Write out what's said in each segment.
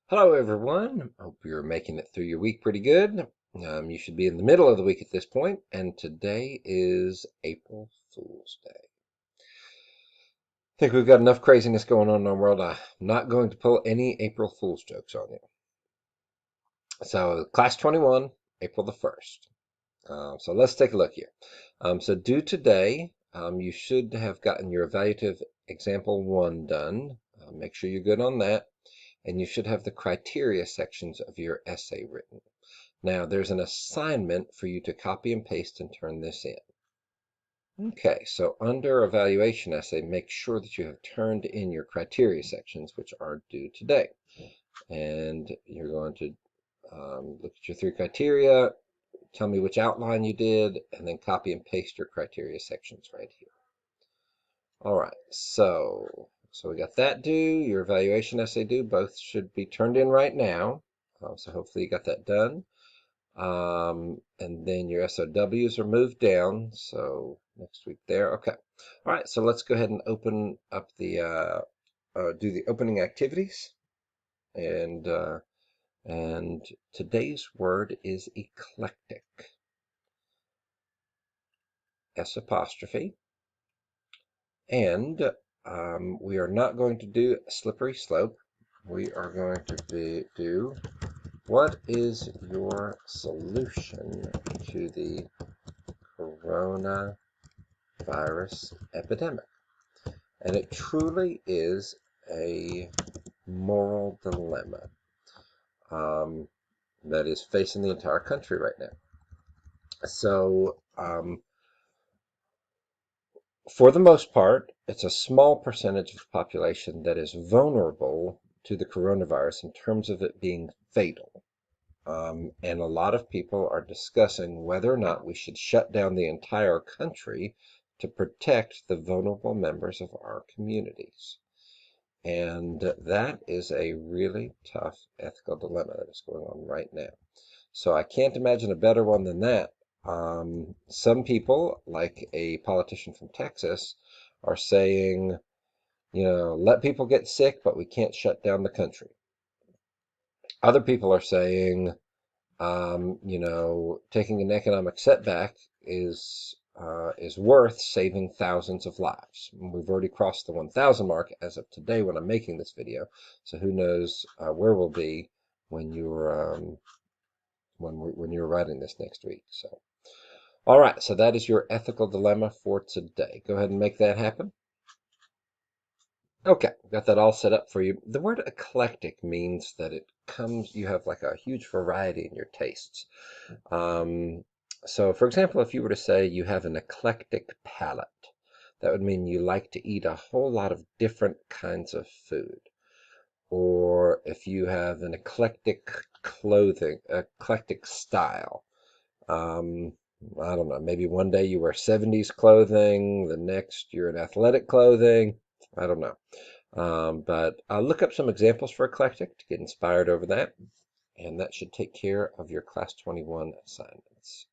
Hello, everyone. Hope you're making it through your week pretty good. You should be in the middle of the week at this point, and today is April Fool's Day. I think we've got enough craziness going on in our world. I'm not going to pull any April Fool's jokes on you. So, Class 21, April the 1st. So let's take a look here. So due today, you should have gotten your evaluative example 1 done. Make sure you're good on that. And you should have the criteria sections of your essay written. Now, there's an assignment for you to copy and paste and turn this in. Okay, so under evaluation essay, make sure that you have turned in your criteria sections, which are due today. And you're going to look at your 3 criteria, tell me which outline you did, and then copy and paste your criteria sections right here. All right, so we got that due, your evaluation essay due, both should be turned in right now. So hopefully you got that done. And then your SOWs are moved down, so next week there. Okay. All right, so let's go ahead and open up the do the opening activities, and today's word is eclectic. S apostrophe. And we are not going to do a slippery slope. We are going to do what is your solution to the coronavirus epidemic? And it truly is a moral dilemma that is facing the entire country right now. So, for the most part, it's a small percentage of the population that is vulnerable to the coronavirus in terms of it being fatal. And a lot of people are discussing whether or not we should shut down the entire country to protect the vulnerable members of our communities. And that is a really tough ethical dilemma that is going on right now. So I can't imagine a better one than that. Some people, like a politician from Texas, are saying, let people get sick, but we can't shut down the country. Other people are saying, taking an economic setback is worth saving thousands of lives. We've already crossed the 1,000 mark as of today when I'm making this video, so who knows where we'll be when you're when you're writing this next week. So, all right, so that is your ethical dilemma for today. Go ahead and make that happen. Okay, got that all set up for you. The word eclectic means that you have like a huge variety in your tastes. So for example, if you were to say you have an eclectic palate, that would mean you like to eat a whole lot of different kinds of food. Or if you have an eclectic eclectic style, I don't know, maybe one day you wear 70s clothing, the next you're in athletic clothing. I don't know. But I'll look up some examples for eclectic to get inspired over that. And that should take care of your Class 21 assignments.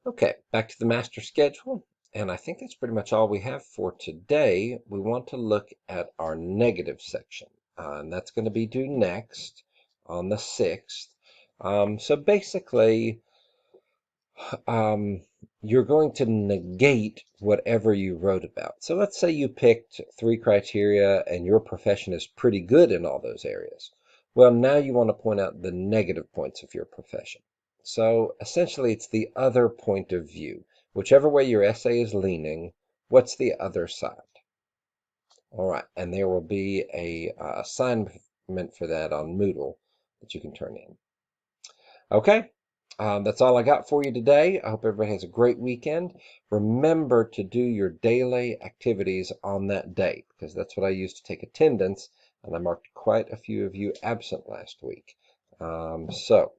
Okay, back to the master schedule. And I think that's pretty much all we have for today. We want to look at our negative section. And that's going to be due next on the 6th. So basically, you're going to negate whatever you wrote about. So let's say you picked 3 criteria and your profession is pretty good in all those areas. Well, now you want to point out the negative points of your profession. So essentially, it's the other point of view. Whichever way your essay is leaning, what's the other side? All right, and there will be a assignment for that on Moodle that you can turn in. Okay, that's all I got for you today. I hope everybody has a great weekend. Remember to do your daily activities on that date, because that's what I used to take attendance, and I marked quite a few of you absent last week. So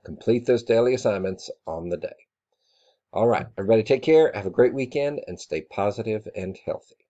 complete those daily assignments on the day. All right, everybody take care, have a great weekend, and stay positive and healthy.